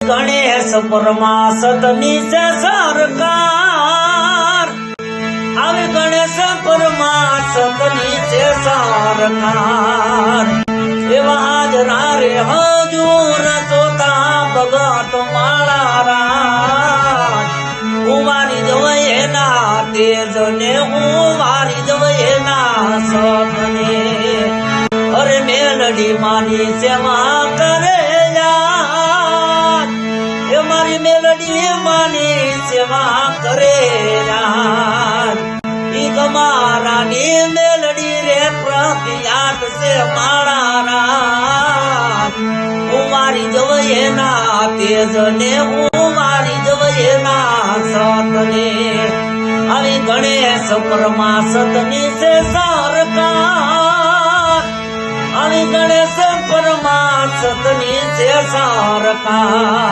ગણેશ પરમાસતની છે સરકાર, આવે ગણેશ પરમાસતની છે સરકાર, એવા હાજરા રે હજુર જોતા ભગત માળા રાજ, હું મારી જવ એના તેજને, હું મારી જવ એના સતને, અરે મેલડી માની સેવા કરે યાર, એ મારી મેલડી માની સેવા કરે યાર, ઈ તમારાની મેલડી રે પ્રખ્યાત છે માળા રાજ, હું મારી જવ એના તેજને, હું મારી જવ એના સતને, આવી ગણેશ પરમાસતની છે સરકાર, આવી ગણેશ પરમાસતની છે સરકાર.